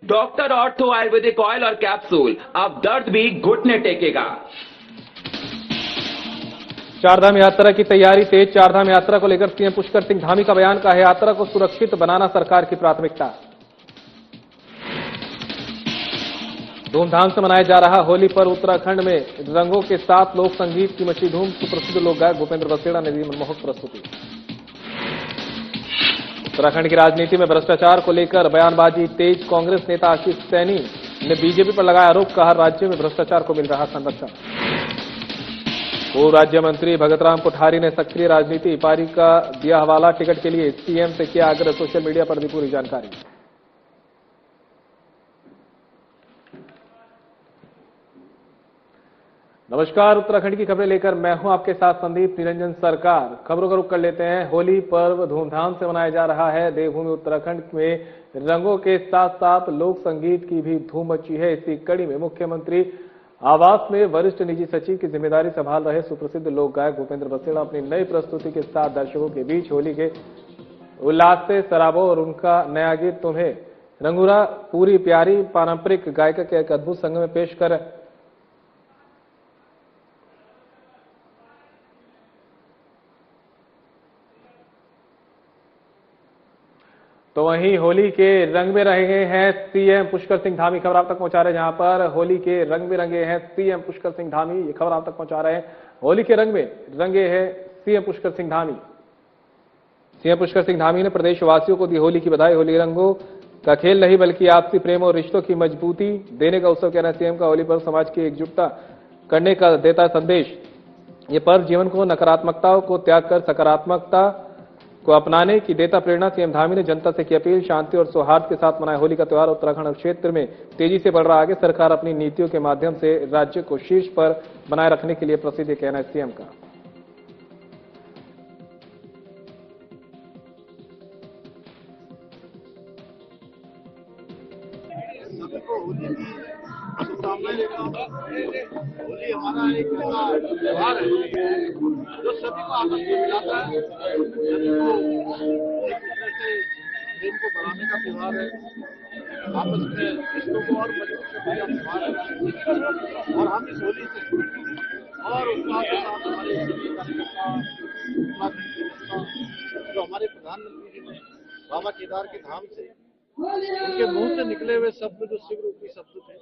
Doctor ortho Ayurvedic oil और capsule, अब दर्द भी घुटने टेकेगा। चारधाम यात्रा की तैयारी तेज। चारधाम यात्रा को लेकर सीएम पुष्कर सिंह धामी का बयान का है, यात्रा को सुरक्षित बनाना सरकार की प्राथमिकता। धूमधाम से मनाया जा रहा होली पर्व। उत्तराखंड में रंगों के साथ लोक संगीत की मची धूम। सुप्रसिद्ध लोक गायक भूपेंद्र बसेड़ा ने दी मनमोहक प्रस्तुति। उत्तराखंड की राजनीति में भ्रष्टाचार को लेकर बयानबाजी तेज। कांग्रेस नेता आशीष सैनी ने बीजेपी पर लगाया आरोप, कहा राज्य में भ्रष्टाचार को मिल रहा संरक्षण। पूर्व राज्य मंत्री भगत राम कोठारी ने सक्रिय राजनीति, पारी का दिया हवाला। टिकट के लिए सीएम से किया आग्रह, सोशल मीडिया पर दी पूरी जानकारी। नमस्कार, उत्तराखंड की खबरें लेकर मैं हूं आपके साथ संदीप निरंजन सरकार। खबरों का रुख कर लेते हैं। होली पर्व धूमधाम से मनाया जा रहा है। देवभूमि उत्तराखंड में रंगों के साथ साथ लोक संगीत की भी धूम मची है। इसी कड़ी में मुख्यमंत्री आवास में वरिष्ठ निजी सचिव की जिम्मेदारी संभाल रहे सुप्रसिद्ध लोक गायक भूपेंद्र बसेड़ा अपनी नई प्रस्तुति के साथ दर्शकों के बीच होली के उल्लास से सराबों और उनका नया गीत तुम्हें रंगूरा पूरी प्यारी पारंपरिक गायिका के एक अद्भुत संग में पेश कर तो वहीं होली के रंग में रंगे हैं सीएम पुष्कर सिंह धामी। खबर आप तक पहुंचा रहे हैं, जहां पर होली के रंग में रंगे हैं सीएम पुष्कर सिंह धामी। ये खबर आप तक पहुंचा रहे हैं। होली के रंग में रंगे हैं सीएम पुष्कर सिंह धामी। सीएम पुष्कर सिंह धामी ने प्रदेशवासियों को दी होली की बधाई। होली रंगों का खेल नहीं बल्कि आपसी प्रेम और रिश्तों की मजबूती देने का उत्सव कहना सीएम का। होली पर्व समाज की एकजुटता करने का देता संदेश। ये पर्व जीवन को नकारात्मकताओं को त्याग कर सकारात्मकता को अपनाने की देता प्रेरणा। सीएम धामी ने जनता से की अपील, शांति और सौहार्द के साथ मनाए होली का त्योहार। उत्तराखंड क्षेत्र में तेजी से बढ़ रहा आगे। सरकार अपनी नीतियों के माध्यम से राज्य को शीर्ष पर बनाए रखने के लिए प्रसिद्ध, कहना है सीएम का। सभी को होली की शुभकामनाएं देता हूँ। होली हमारा एक ऐसा त्योहार है जो सभी को आपस में मिलाता है, सभी को एक दूसरे से प्रेम को बढ़ाने का त्योहार है, आपस में रिश्तों को और मजबूत करने का त्योहार है। और हम इस होली से और उत्साह के साथ हमारे सभी कार्यकर्ता, उत्तराखंड की जनता, जो हमारे प्रधानमंत्री जी ने बाबा केदार के धाम से उनके मुंह से निकले हुए शब्द जो शिव रूपी शब्द थे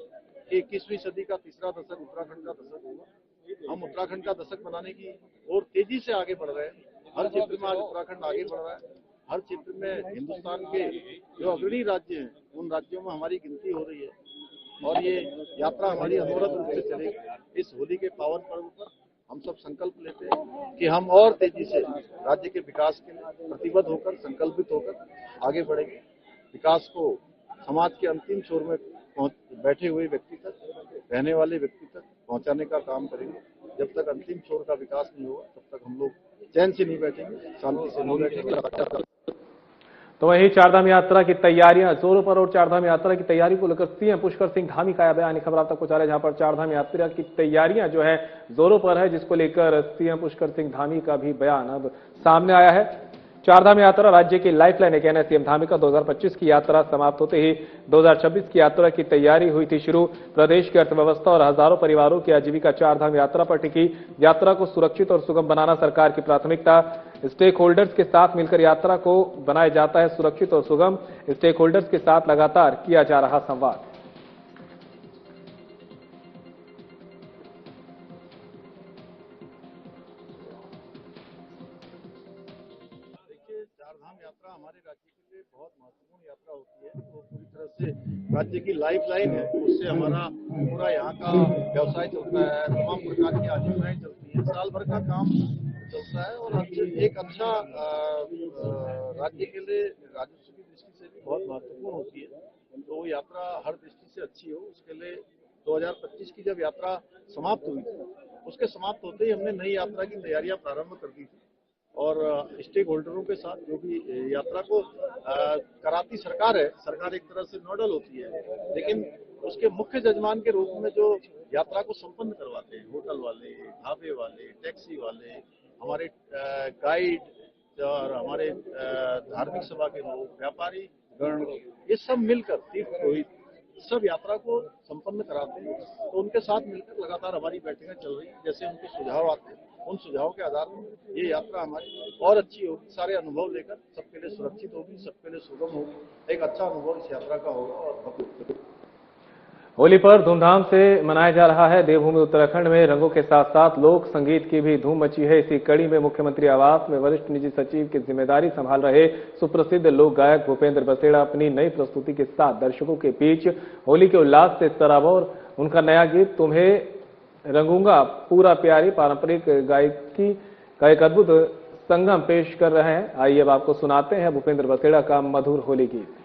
कि 21वीं सदी का तीसरा दशक उत्तराखंड का दशक होगा। हम उत्तराखंड का दशक बनाने की और तेजी से आगे बढ़ रहे हैं। हर क्षेत्र में आज उत्तराखंड आगे बढ़ रहा है। हर क्षेत्र में हिंदुस्तान के जो अग्रणी राज्य हैं उन राज्यों में हमारी गिनती हो रही है और ये यात्रा हमारी अनवरत रूप से चलेगी। इस होली के पावन पर्व पर हम सब संकल्प लेते हैं कि हम और तेजी से राज्य के विकास के लिए प्रतिबद्ध होकर, संकल्पित होकर आगे बढ़ेंगे। विकास को समाज के अंतिम छोर में बैठे हुए व्यक्ति तक, रहने वाले व्यक्ति तक पहुंचाने का काम करेंगे। जब तक अंतिम छोर का विकास नहीं होगा तब तक हम लोग चैन से नहीं बैठेंगे, शांति से नहीं बैठेंगे। तो वहीं चारधाम यात्रा की तैयारियां जोरों पर और चारधाम यात्रा की तैयारी को लेकर सीएम पुष्कर सिंह धामी का बयान। खबर आप तक पहुंचा रहे हैं, जहां पर चारधाम यात्रा की तैयारियां जो है जोरों पर है, जिसको लेकर सीएम पुष्कर सिंह धामी का भी बयान अब सामने आया है। चारधाम यात्रा राज्य की लाइफलाइन है, कहना है सीएम धामी का। 2025 की यात्रा समाप्त होते ही 2026 की यात्रा की तैयारी हुई थी शुरू। प्रदेश की अर्थव्यवस्था और हजारों परिवारों की आजीविका चारधाम यात्रा पर टिकी। यात्रा को सुरक्षित और सुगम बनाना सरकार की प्राथमिकता। स्टेक होल्डर्स के साथ मिलकर यात्रा को बनाया जाता है सुरक्षित और सुगम। स्टेक होल्डर्स के साथ लगातार किया जा रहा संवाद। चारधाम यात्रा हमारे राज्य के लिए बहुत महत्वपूर्ण यात्रा होती है। वो पूरी तरह से राज्य की लाइफलाइन है। उससे हमारा पूरा यहाँ का व्यवसाय चलता है, तमाम प्रकार की आजीविकाएं चलती हैं, साल भर का काम चलता है और एक अच्छा राज्य के लिए राजस्व की दृष्टि से भी बहुत महत्वपूर्ण होती है। तो वो यात्रा हर दृष्टि से अच्छी हो, उसके लिए 2025 की जब यात्रा समाप्त हुई थी, उसके समाप्त होते ही हमने नई यात्रा की तैयारियां प्रारंभ कर दी थी और स्टेक होल्डरों के साथ जो भी यात्रा को कराती सरकार है, सरकार एक तरह से नोडल होती है, लेकिन उसके मुख्य जजमान के रूप में जो यात्रा को संपन्न करवाते हैं, होटल वाले, ढाबे वाले, टैक्सी वाले, हमारे गाइड और हमारे धार्मिक सभा के लोग, व्यापारी गण, ये सब मिलकर तीर्थ पुरोहित सब यात्रा को संपन्न कराते हैं। तो उनके साथ मिलकर लगातार हमारी बैठकें चल रही हैं। जैसे उनके सुझाव आते हैं, उन सुझावों के आधार पर ये यात्रा हमारी और अच्छी होगी, सारे अनुभव लेकर सबके लिए सुरक्षित होगी, सबके लिए सुगम होगी, एक अच्छा अनुभव इस यात्रा का होगा। और होली पर धूमधाम से मनाया जा रहा है। देवभूमि उत्तराखंड में रंगों के साथ साथ लोक संगीत की भी धूम मची है। इसी कड़ी में मुख्यमंत्री आवास में वरिष्ठ निजी सचिव की जिम्मेदारी संभाल रहे सुप्रसिद्ध लोक गायक भूपेंद्र बसेड़ा अपनी नई प्रस्तुति के साथ दर्शकों के बीच होली के उल्लास से सराबोर। उनका नया गीत तुम्हें रंगूंगा पूरा प्यारी पारंपरिक गायकी का एक अद्भुत संगम पेश कर रहे हैं। आइए अब आपको सुनाते हैं भूपेंद्र बसेड़ा का मधुर होली गीत।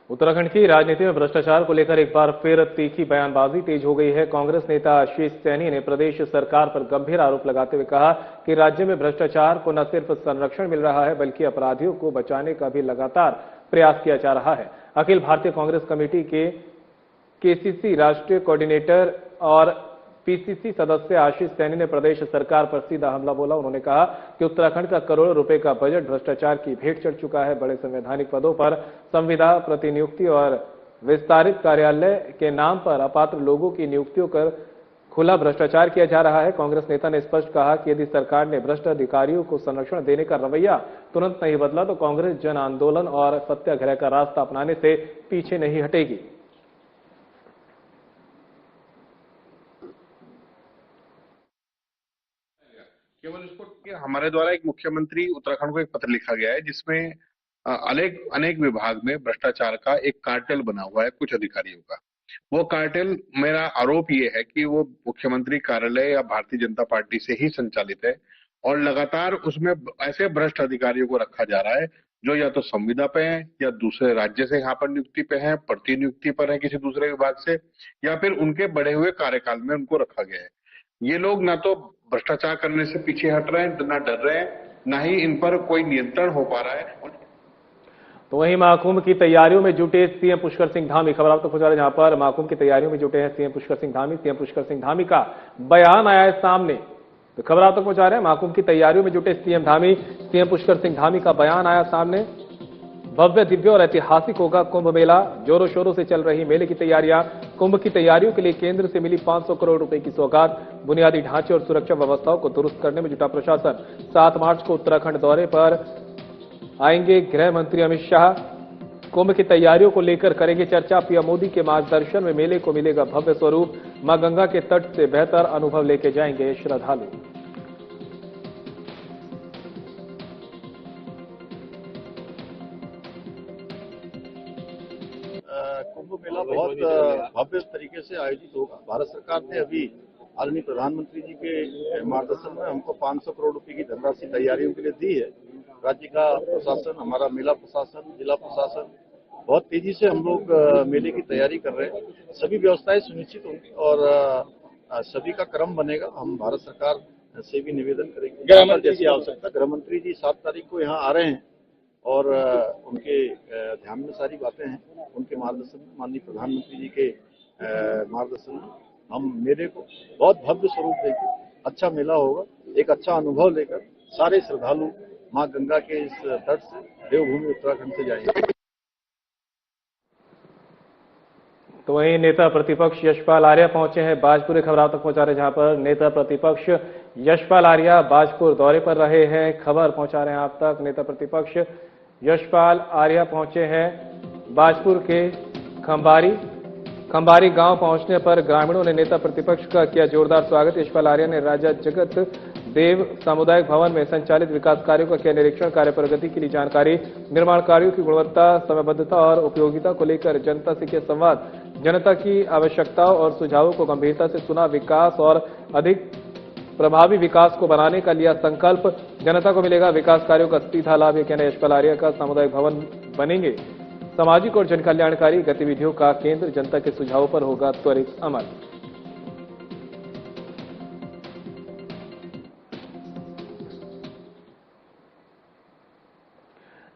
उत्तराखंड की राजनीति में भ्रष्टाचार को लेकर एक बार फिर तीखी बयानबाजी तेज हो गई है। कांग्रेस नेता आशीष सैनी ने प्रदेश सरकार पर गंभीर आरोप लगाते हुए कहा कि राज्य में भ्रष्टाचार को न सिर्फ संरक्षण मिल रहा है बल्कि अपराधियों को बचाने का भी लगातार प्रयास किया जा रहा है। अखिल भारतीय कांग्रेस कमेटी के केसीसी राष्ट्रीय कोऑर्डिनेटर और पीसीसी सदस्य आशीष सैनी ने प्रदेश सरकार पर सीधा हमला बोला। उन्होंने कहा कि उत्तराखंड का करोड़ों रुपए का बजट भ्रष्टाचार की भेंट चढ़ चुका है। बड़े संवैधानिक पदों पर संविदा प्रतिनियुक्ति और विस्तारित कार्यालय के नाम पर अपात्र लोगों की नियुक्तियों कर खुला भ्रष्टाचार किया जा रहा है। कांग्रेस नेता ने स्पष्ट कहा कि यदि सरकार ने भ्रष्ट अधिकारियों को संरक्षण देने का रवैया तुरंत नहीं बदला तो कांग्रेस जन आंदोलन और सत्याग्रह का रास्ता अपनाने से पीछे नहीं हटेगी। केवल इसको कि हमारे द्वारा एक मुख्यमंत्री उत्तराखंड को एक पत्र लिखा गया है जिसमें अनेक अनेक विभाग में भ्रष्टाचार का एक कार्टेल बना हुआ है कुछ अधिकारियों का। वो कार्टेल, मेरा आरोप ये है कि वो मुख्यमंत्री कार्यालय या भारतीय जनता पार्टी से ही संचालित है और लगातार उसमें ऐसे भ्रष्ट अधिकारियों को रखा जा रहा है जो या तो संविदा पे हैं या दूसरे राज्य से यहाँ पर नियुक्ति पे हैं, प्रतिनियुक्ति पर है किसी दूसरे विभाग से, या फिर उनके बढ़े हुए कार्यकाल में उनको रखा गया है। ये लोग ना तो भ्रष्टाचार करने से पीछे हट रहे हैं, ना डर रहे हैं, ना ही इन पर कोई नियंत्रण हो पा रहा है। तो वहीं महाकुंभ की तैयारियों में जुटे सीएम पुष्कर सिंह धामी, खबर आप तक पहुंचा रहे जहां पर महाकुंभ की तैयारियों में जुटे हैं सीएम पुष्कर सिंह धामी। सीएम पुष्कर सिंह धामी का बयान आया है सामने, तो खबर आप तक पहुंचा रहे हैं। महाकुंभ की तैयारियों में जुटे सीएम धामी, सीएम पुष्कर सिंह धामी का बयान आया सामने। भव्य, दिव्य और ऐतिहासिक होगा कुंभ मेला, जोरों शोरों से चल रही मेले की तैयारियां। कुंभ की तैयारियों के लिए केंद्र से मिली 500 करोड़ रुपए की सौगात। बुनियादी ढांचे और सुरक्षा व्यवस्थाओं को दुरुस्त करने में जुटा प्रशासन। 7 मार्च को उत्तराखंड दौरे पर आएंगे गृह मंत्री अमित शाह। कुंभ की तैयारियों को लेकर करेंगे चर्चा। पीएम मोदी के मार्गदर्शन में मेले को मिलेगा भव्य स्वरूप। मां गंगा के तट से बेहतर अनुभव लेके जाएंगे श्रद्धालु। कुंभ मेला बहुत भव्य तरीके से आयोजित होगा। भारत सरकार ने अभी आदरणीय प्रधानमंत्री जी के मार्गदर्शन में हमको 500 करोड़ रुपए की धनराशि तैयारियों के लिए दी है। राज्य का प्रशासन, हमारा मेला प्रशासन, जिला प्रशासन बहुत तेजी से हम लोग मेले की तैयारी कर रहे हैं। सभी व्यवस्थाएं सुनिश्चित होंगी और सभी का क्रम बनेगा। हम भारत सरकार से भी निवेदन करेंगे, जैसी आवश्यकता। गृह मंत्री जी 7 तारीख को यहाँ आ रहे हैं और उनके ध्यान में सारी बातें हैं। उनके मार्गदर्शन में, माननीय प्रधानमंत्री जी के मार्गदर्शन में हम मेले को बहुत भव्य स्वरूप देंगे। अच्छा मेला होगा, एक अच्छा अनुभव लेकर सारे श्रद्धालु मां गंगा के इस तट से देवभूमि उत्तराखंड से जाएंगे। तो वहीं नेता प्रतिपक्ष यशपाल आर्या पहुंचे हैं बाजपुर। खबर आप तक पहुंचा रहे हैं जहां पर नेता प्रतिपक्ष यशपाल आर्या बाजपुर दौरे पर रहे हैं। खबर पहुंचा रहे हैं आप तक। नेता प्रतिपक्ष यशपाल आर्या पहुंचे हैं बाजपुर के खंबारी गांव। पहुंचने पर ग्रामीणों ने नेता प्रतिपक्ष का किया जोरदार स्वागत। यशपाल आर्या ने राजा जगत देव सामुदायिक भवन में संचालित विकास कार्यों का किया निरीक्षण। कार्य प्रगति के लिए जानकारी, निर्माण कार्यों की गुणवत्ता, समयबद्धता और उपयोगिता को लेकर जनता से किया संवाद। जनता की आवश्यकताओं और सुझावों को गंभीरता से सुना। विकास और अधिक प्रभावी विकास को बनाने का लिया संकल्प। जनता को मिलेगा विकास कार्यों का सीधा लाभ, ये कहना यशपाल आर्या का। सामुदायिक भवन बनेंगे सामाजिक और जनकल्याणकारी गतिविधियों का केंद्र। जनता के सुझावों पर होगा त्वरित अमल।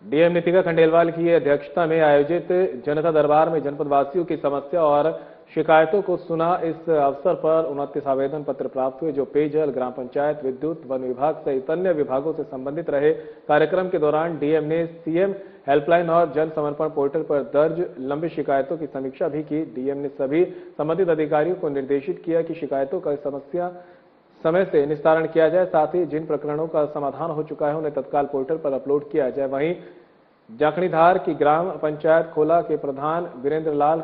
डीएम नीतिका खंडेलवाल की अध्यक्षता में आयोजित जनता दरबार में जनपद वासियों की समस्या और शिकायतों को सुना। इस अवसर पर 29 आवेदन पत्र प्राप्त हुए जो पेयजल, ग्राम पंचायत, विद्युत, वन विभाग सहित अन्य विभागों से संबंधित रहे। कार्यक्रम के दौरान डीएम ने सीएम हेल्पलाइन और जन समर्पण पोर्टल पर दर्ज लंबित शिकायतों की समीक्षा भी की। डीएम ने सभी संबंधित अधिकारियों को निर्देशित किया कि शिकायतों का समस्या समय से निस्तारण किया जाए। साथ ही जिन प्रकरणों का समाधान हो चुका है उन्हें तत्काल पोर्टल पर अपलोड किया जाए। वहीं जाखणीधार की ग्राम पंचायत खोला के प्रधान वीरेंद्र लाल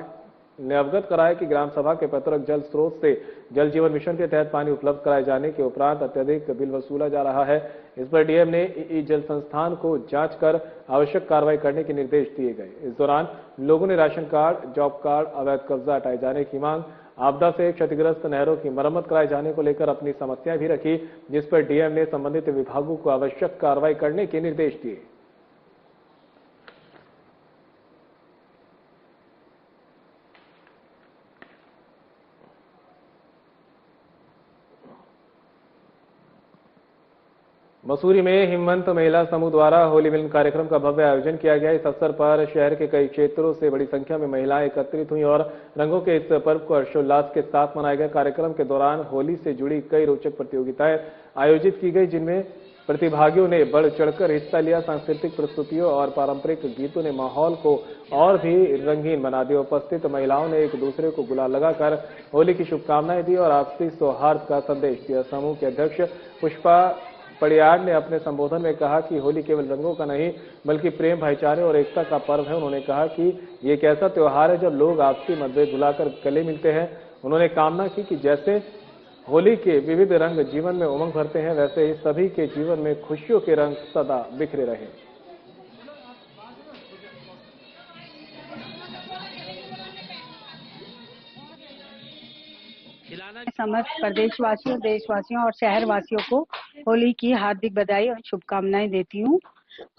ने अवगत कराया कि ग्राम सभा के पैतृक जल स्रोत से जल जीवन मिशन के तहत पानी उपलब्ध कराए जाने के उपरांत अत्यधिक बिल वसूला जा रहा है। इस पर डीएम ने ईई जल संस्थान को जांच कर आवश्यक कार्रवाई करने के निर्देश दिए गए। इस दौरान लोगों ने राशन कार्ड, जॉब कार्ड, अवैध कब्जा हटाए जाने की मांग, आपदा से क्षतिग्रस्त नहरों की मरम्मत कराए जाने को लेकर अपनी समस्याएं भी रखी, जिस पर डीएम ने संबंधित विभागों को आवश्यक कार्रवाई करने के निर्देश दिए। मसूरी में हिमवंत महिला समूह द्वारा होली मिलन कार्यक्रम का भव्य आयोजन किया गया। इस अवसर पर शहर के कई क्षेत्रों से बड़ी संख्या में महिलाएं एकत्रित हुई और रंगों के इस पर्व को हर्षोल्लास के साथ मनाया गया। कार्यक्रम के दौरान होली से जुड़ी कई रोचक प्रतियोगिताएं आयोजित की गई, जिनमें प्रतिभागियों ने बढ़ चढ़कर हिस्सा लिया। सांस्कृतिक प्रस्तुतियों और पारंपरिक गीतों ने माहौल को और भी रंगीन बना दिया। उपस्थित महिलाओं ने एक दूसरे को गुलाल लगाकर होली की शुभकामनाएं दी और आपसी सौहार्द का संदेश दिया। समूह के अध्यक्ष पुष्पा पड़ियार ने अपने संबोधन में कहा कि होली केवल रंगों का नहीं बल्कि प्रेम, भाईचारे और एकता का पर्व है। उन्होंने कहा कि ये एक ऐसा त्योहार है जब लोग आपसी मतभेद भुलाकर गले मिलते हैं। उन्होंने कामना की कि जैसे होली के विविध रंग जीवन में उमंग भरते हैं, वैसे ही सभी के जीवन में खुशियों के रंग सदा बिखरे रहें। समस्त प्रदेशवासियों, देशवासियों और शहरवासियों को होली की हार्दिक बधाई और शुभकामनाएं देती हूँ।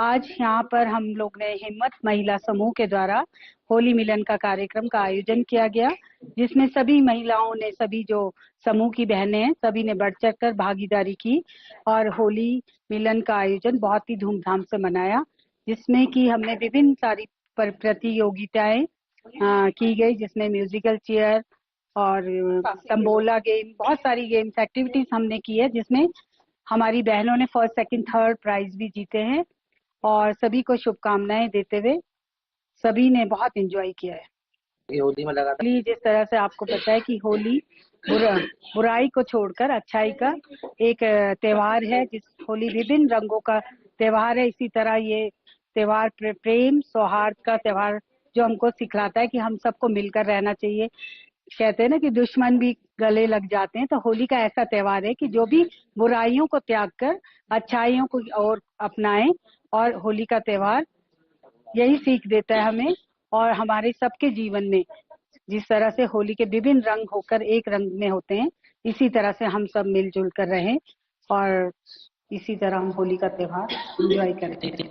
आज यहाँ पर हम लोग ने हिम्मत महिला समूह के द्वारा होली मिलन का कार्यक्रम का आयोजन किया गया, जिसमें सभी महिलाओं ने, सभी जो समूह की बहनें हैं, सभी ने बढ़ चढ़ कर भागीदारी की और होली मिलन का आयोजन बहुत ही धूमधाम से मनाया, जिसमें कि हमने विभिन्न सारी प्रतियोगिताएं की गई, जिसमें म्यूजिकल चेयर और तंबोला गेम, बहुत सारी गेम्स एक्टिविटीज हमने की है, जिसमें हमारी बहनों ने फर्स्ट, सेकंड, थर्ड प्राइज भी जीते हैं और सभी को शुभकामनाएं देते हुए सभी ने बहुत एंजॉय किया है। होली में लगातार जिस तरह से आपको पता है कि होली बुराई को छोड़कर अच्छाई का एक त्योहार है, जिस होली विभिन्न रंगों का त्योहार है। इसी तरह ये त्योहार प्रेम सौहार्द का त्योहार जो हमको सिखलाता है कि हम सबको मिलकर रहना चाहिए। कहते हैं ना कि दुश्मन भी गले लग जाते हैं, तो होली का ऐसा त्योहार है कि जो भी बुराइयों को त्याग कर अच्छाइयों को और अपनाएं, और होली का त्योहार यही सीख देता है हमें और हमारे सबके जीवन में जिस तरह से होली के विभिन्न रंग होकर एक रंग में होते हैं, इसी तरह से हम सब मिलजुल कर रहें और इसी तरह हम होली का त्योहार एंजॉय करते हैं।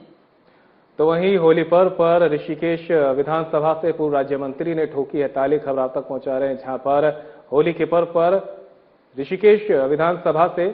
तो वहीं होली पर्व पर ऋषिकेश विधानसभा से पूर्व राज्य मंत्री ने ठोकी है ताली, खबर आप तक पहुंचा रहे हैं, जहां पर होली के पर्व पर ऋषिकेश विधानसभा से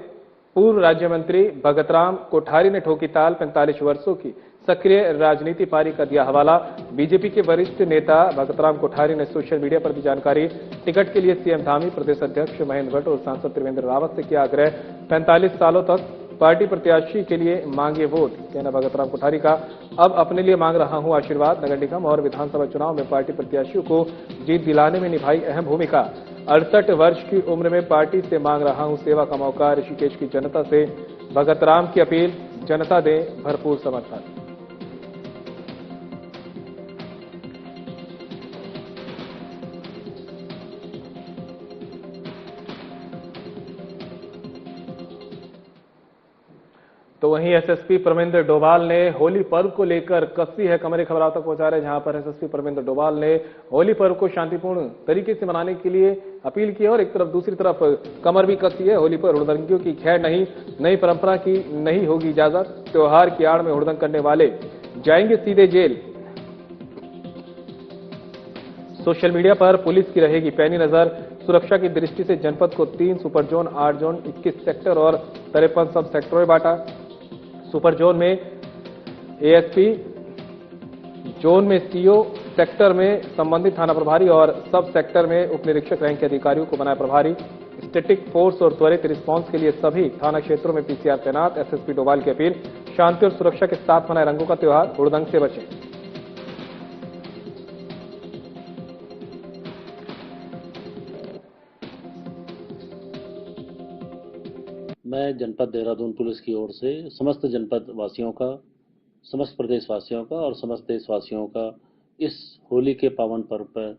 पूर्व राज्य मंत्री भगतराम कोठारी ने ठोकी ताल। 45 वर्षों की सक्रिय राजनीति पारी का दिया हवाला। बीजेपी के वरिष्ठ नेता भगतराम कोठारी ने सोशल मीडिया पर दी जानकारी। टिकट के लिए सीएम धामी, प्रदेश अध्यक्ष महेंद्र भट्ट और सांसद त्रिवेंद्र रावत से किया आग्रह। 45 सालों तक पार्टी प्रत्याशी के लिए मांगे वोट, कहना भगतराम कोठारी का। अब अपने लिए मांग रहा हूं आशीर्वाद। नगर निगम और विधानसभा चुनाव में पार्टी प्रत्याशियों को जीत दिलाने में निभाई अहम भूमिका। 68 वर्ष की उम्र में पार्टी से मांग रहा हूं सेवा का मौका। ऋषिकेश की जनता से भगतराम की अपील, जनता दे भरपूर समर्थन। तो वहीं एसएसपी परमिंदर डोभाल ने होली पर्व को लेकर कसी है कमरे, खबर आप तक पहुंचा रहे हैं, जहां पर एसएसपी परमिंदर डोभाल ने होली पर्व को शांतिपूर्ण तरीके से मनाने के लिए अपील की है और एक तरफ दूसरी तरफ कमर भी कसी है। होली पर हुड़दंगियों की खैर नहीं, नई परंपरा की नहीं होगी इजाजत। त्योहार की आड़ में हुड़दंग करने वाले जाएंगे सीधे जेल। सोशल मीडिया पर पुलिस की रहेगी पैनी नजर। सुरक्षा की दृष्टि से जनपद को 3 सुपर जोन, 8 जोन, 21 सेक्टर और 53 सब सेक्टरों में बांटा। सुपर जोन में एएसपी, जोन में सीओ, सेक्टर में संबंधित थाना प्रभारी और सब सेक्टर में उप निरीक्षक रैंक के अधिकारियों को बनाया प्रभारी। स्टैटिक फोर्स और त्वरित रिस्पांस के लिए सभी थाना क्षेत्रों में पीसीआर तैनात। एसएसपी डोभाल की अपील, शांति और सुरक्षा के साथ मनाए रंगों का त्योहार, हुड़दंग से बचें। मैं जनपद देहरादून पुलिस की ओर से समस्त जनपद वासियों का, समस्त प्रदेशवासियों का और समस्त देशवासियों का इस होली के पावन पर्व पर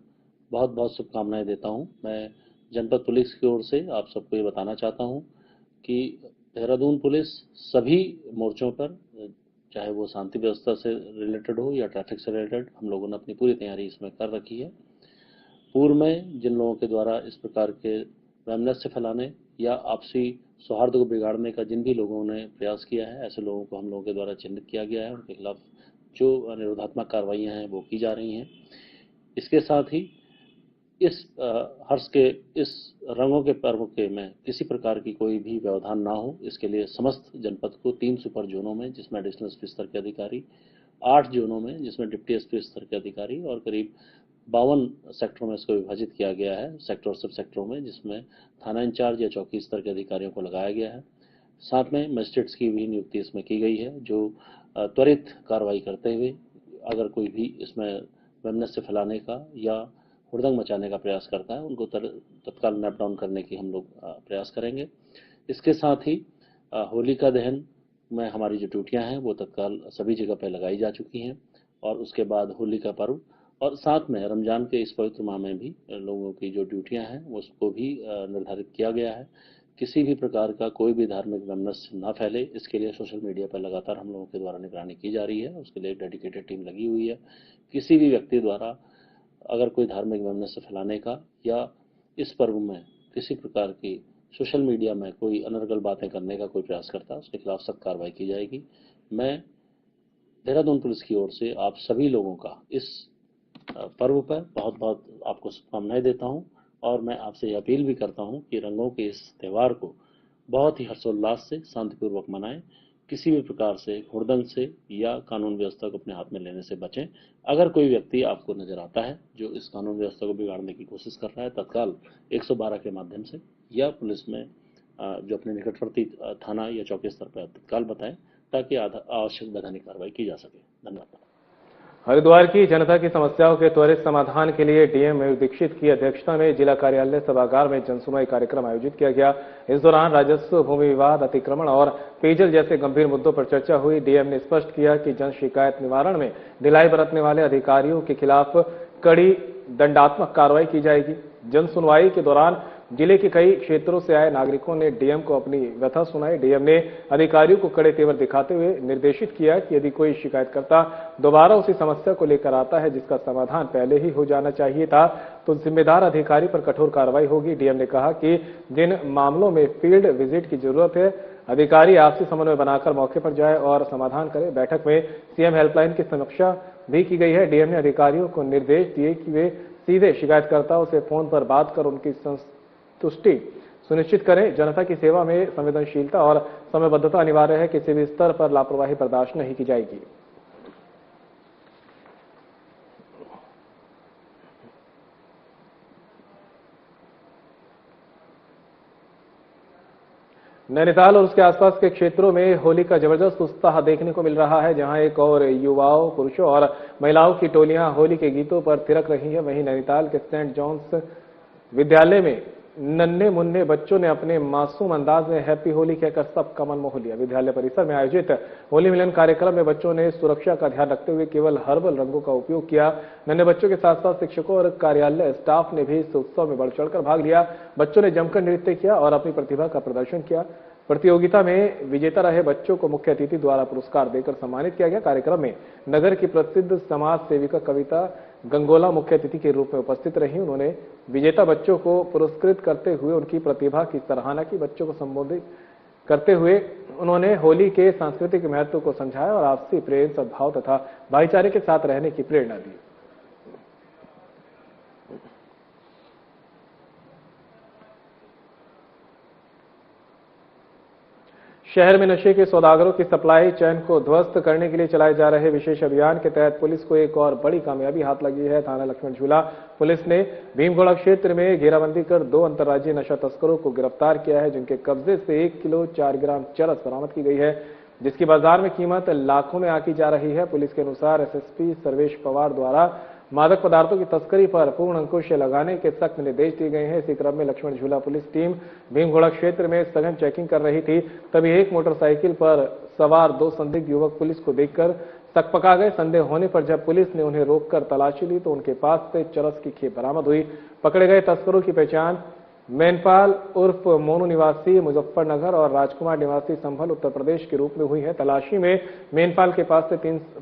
बहुत बहुत शुभकामनाएं देता हूं। मैं जनपद पुलिस की ओर से आप सबको ये बताना चाहता हूं कि देहरादून पुलिस सभी मोर्चों पर, चाहे वो शांति व्यवस्था से रिलेटेड हो या ट्रैफिक से रिलेटेड, हम लोगों ने अपनी पूरी तैयारी इसमें कर रखी है। पूर्व में जिन लोगों के द्वारा इस प्रकार के वैमनस्य फैलाने या आपसी सौहार्द को बिगाड़ने का जिन भी लोगों ने प्रयास किया है, ऐसे लोगों को हम लोगों के द्वारा चिन्हित किया गया है। उनके खिलाफ जो निरोधात्मक कार्रवाइयां हैं वो की जा रही हैं। इसके साथ ही इस हर्ष के, इस रंगों के पर्व के में किसी प्रकार की कोई भी व्यवधान ना हो, इसके लिए समस्त जनपद को 3 सुपर जोनों में, जिसमें एडिशनल एसपी स्तर के अधिकारी, 8 जोनों में जिसमें डिप्टी एसपी स्तर के अधिकारी और करीब 52 सेक्टरों में इसको विभाजित किया गया है, सेक्टर और सब सेक्टरों में, जिसमें थाना इंचार्ज या चौकी स्तर के अधिकारियों को लगाया गया है। साथ में मजिस्ट्रेट्स की भी नियुक्ति इसमें की गई है, जो त्वरित कार्रवाई करते हुए अगर कोई भी इसमें वैमनस्य फैलाने का या हुड़दंग मचाने का प्रयास करता है, उनको तत्काल नैप डाउन करने की हम लोग प्रयास करेंगे। इसके साथ ही होलिका दहन में हमारी जो ड्यूटियां हैं वो तत्काल सभी जगह पर लगाई जा चुकी हैं और उसके बाद होली का पर्व और साथ में रमजान के इस पवित्र माह में भी लोगों की जो ड्यूटियां हैं उसको भी निर्धारित किया गया है। किसी भी प्रकार का कोई भी धार्मिक वैमनस्य ना फैले, इसके लिए सोशल मीडिया पर लगातार हम लोगों के द्वारा निगरानी की जा रही है। उसके लिए डेडिकेटेड टीम लगी हुई है। किसी भी व्यक्ति द्वारा अगर कोई धार्मिक वैमनस्य फैलाने का या इस पर्व में किसी प्रकार की सोशल मीडिया में कोई अनर्गल बातें करने का कोई प्रयास करता है उसके खिलाफ सख्त कार्रवाई की जाएगी। मैं देहरादून पुलिस की ओर से आप सभी लोगों का इस पर्व पर बहुत बहुत आपको शुभकामनाएं देता हूं और मैं आपसे यह अपील भी करता हूं कि रंगों के इस त्यौहार को बहुत ही हर्षोल्लास से शांतिपूर्वक मनाएं। किसी भी प्रकार से हुड़दंग से या कानून व्यवस्था को अपने हाथ में लेने से बचें। अगर कोई व्यक्ति आपको नजर आता है जो इस कानून व्यवस्था को बिगाड़ने की कोशिश कर रहा है, तत्काल 112 के माध्यम से या पुलिस में जो अपने निकटवर्ती थाना या चौकी स्तर पर तत्काल बताएं ताकि आवश्यक वैधानिक कार्रवाई की जा सके। धन्यवाद। हरिद्वार की जनता की समस्याओं के त्वरित समाधान के लिए डीएम मयूर दीक्षित की अध्यक्षता में जिला कार्यालय सभागार में जनसुनवाई कार्यक्रम आयोजित किया गया। इस दौरान राजस्व, भूमि विवाद, अतिक्रमण और पेयजल जैसे गंभीर मुद्दों पर चर्चा हुई। डीएम ने स्पष्ट किया कि जन शिकायत निवारण में ढिलाई बरतने वाले अधिकारियों के खिलाफ कड़ी दंडात्मक कार्रवाई की जाएगी। जन सुनवाई के दौरान जिले के कई क्षेत्रों से आए नागरिकों ने डीएम को अपनी व्यथा सुनाई। डीएम ने अधिकारियों को कड़े तेवर दिखाते हुए निर्देशित किया कि यदि कोई शिकायतकर्ता दोबारा उसी समस्या को लेकर आता है जिसका समाधान पहले ही हो जाना चाहिए था तो जिम्मेदार अधिकारी पर कठोर कार्रवाई होगी। डीएम ने कहा कि जिन मामलों में फील्ड विजिट की जरूरत है अधिकारी आपसी समन्वय बनाकर मौके पर जाए और समाधान करे। बैठक में सीएम हेल्पलाइन की समीक्षा भी की गई है। डीएम ने अधिकारियों को निर्देश दिए कि वे सीधे शिकायतकर्ताओं से फोन पर बात कर उनकी तुष्टि सुनिश्चित करें। जनता की सेवा में संवेदनशीलता और समयबद्धता अनिवार्य है। किसी भी स्तर पर लापरवाही बर्दाश्त नहीं की जाएगी। नैनीताल और उसके आसपास के क्षेत्रों में होली का जबरदस्त उत्साह देखने को मिल रहा है। जहां एक और युवाओं, पुरुषों और महिलाओं की टोलियां होली के गीतों पर थिरक रही है। वहीं नैनीताल के सेंट जॉन्स विद्यालय में नन्हे मुन्ने बच्चों ने अपने मासूम अंदाज में हैप्पी होली कहकर सबका मन मोह लिया। विद्यालय परिसर में आयोजित होली मिलन कार्यक्रम में बच्चों ने सुरक्षा का ध्यान रखते हुए केवल हर्बल रंगों का उपयोग किया। नन्हे बच्चों के साथ साथ शिक्षकों और कार्यालय स्टाफ ने भी इस उत्सव में बढ़ चढ़कर भाग लिया। बच्चों ने जमकर नृत्य किया और अपनी प्रतिभा का प्रदर्शन किया। प्रतियोगिता में विजेता रहे बच्चों को मुख्य अतिथि द्वारा पुरस्कार देकर सम्मानित किया गया। कार्यक्रम में नगर की प्रसिद्ध समाज सेविका कविता गंगोला मुख्य अतिथि के रूप में उपस्थित रही। उन्होंने विजेता बच्चों को पुरस्कृत करते हुए उनकी प्रतिभा की सराहना की। बच्चों को संबोधित करते हुए उन्होंने होली के सांस्कृतिक महत्व को समझाया और आपसी प्रेम, सद्भाव तथा भाईचारे के साथ रहने की प्रेरणा दी। शहर में नशे के सौदागरों की सप्लाई चेन को ध्वस्त करने के लिए चलाए जा रहे विशेष अभियान के तहत पुलिस को एक और बड़ी कामयाबी हाथ लगी है। थाना लक्ष्मण झूला पुलिस ने भीमगोड़ा क्षेत्र में घेराबंदी कर 2 अंतर्राज्यीय नशा तस्करों को गिरफ्तार किया है, जिनके कब्जे से 1 किलो 4 ग्राम चरस बरामद की गई है, जिसकी बाजार में कीमत लाखों में आंकी जा रही है। पुलिस के अनुसार एसएसपी सर्वेश पवार द्वारा मादक पदार्थों की तस्करी पर पूर्ण अंकुश लगाने के सख्त निर्देश दिए गए हैं। इसी क्रम में लक्ष्मण झूला पुलिस टीम भीमगोड़ा क्षेत्र में सघन चेकिंग कर रही थी, तभी एक मोटरसाइकिल पर सवार 2 संदिग्ध युवक पुलिस को देखकर सकपका गए। संदेह होने पर जब पुलिस ने उन्हें रोककर तलाशी ली तो उनके पास से चरस की खेप बरामद हुई। पकड़े गए तस्करों की पहचान मैनपाल उर्फ मोनू निवासी मुजफ्फरनगर और राजकुमार निवासी संभल उत्तर प्रदेश के रूप में हुई है। तलाशी में मैनपाल के पास से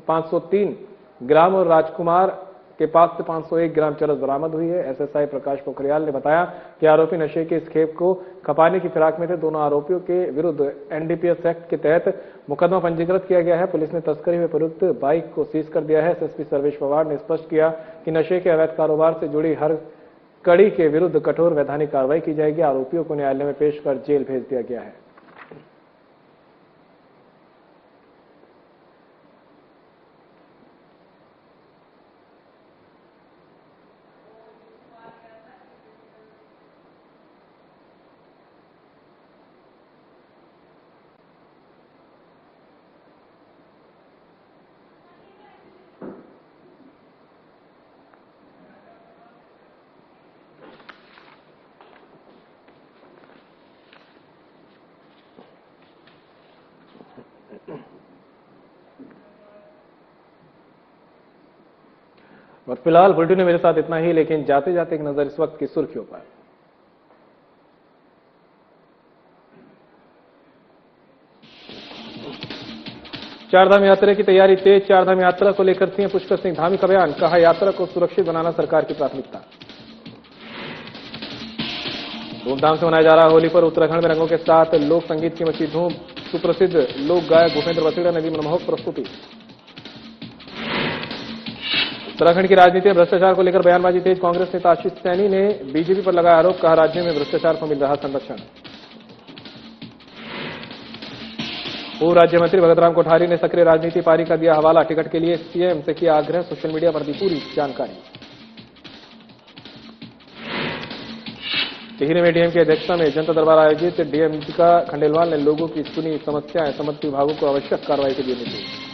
503 ग्राम और राजकुमार के पास से 501 ग्राम चरस बरामद हुई है। एसएसआई प्रकाश पोखरियाल ने बताया कि आरोपी नशे के इस खेप को खपाने की फिराक में थे। दोनों आरोपियों के विरुद्ध एनडीपीएस एक्ट के तहत मुकदमा पंजीकृत किया गया है। पुलिस ने तस्करी में प्रयुक्त बाइक को सीज कर दिया है। एसएसपी सर्वेश पवार ने स्पष्ट किया कि नशे के अवैध कारोबार से जुड़ी हर कड़ी के विरुद्ध कठोर वैधानिक कार्रवाई की जाएगी। आरोपियों को न्यायालय में पेश कर जेल भेज दिया गया है। और फिलहाल बुलेटिन में मेरे साथ इतना ही, लेकिन जाते जाते एक नजर इस वक्त की सुर्खियों पर। चारधाम यात्रा की तैयारी तेज। चारधाम यात्रा को लेकर सीएम पुष्कर सिंह धामी का बयान, कहा यात्रा को सुरक्षित बनाना सरकार की प्राथमिकता। धूमधाम से मनाया जा रहा है होली पर उत्तराखंड में रंगों के साथ लोक संगीत की मची धूम। सुप्रसिद्ध लोक गायक भूपेंद्र बसीड़ा ने दी मनमोहक प्रस्तुति। उत्तराखंड की राजनीति में भ्रष्टाचार को लेकर बयानबाजी तेज। कांग्रेस नेता आशीष सैनी ने बीजेपी पर लगाया आरोप, कहा राज्य में भ्रष्टाचार को मिल रहा संरक्षण। पूर्व राज्य मंत्री भगत राम कोठारी ने सक्रिय राजनीति पारी का दिया हवाला। टिकट के लिए सीएम से किया आग्रह, सोशल मीडिया पर दी पूरी जानकारी। टिहरी में डीएम की अध्यक्षता में जनता दरबार आयोजित। डीएम का खंडेलवाल ने लोगों की सुनी समस्याएं, संबंधित विभागों को आवश्यक कार्रवाई के दिए निर्देश।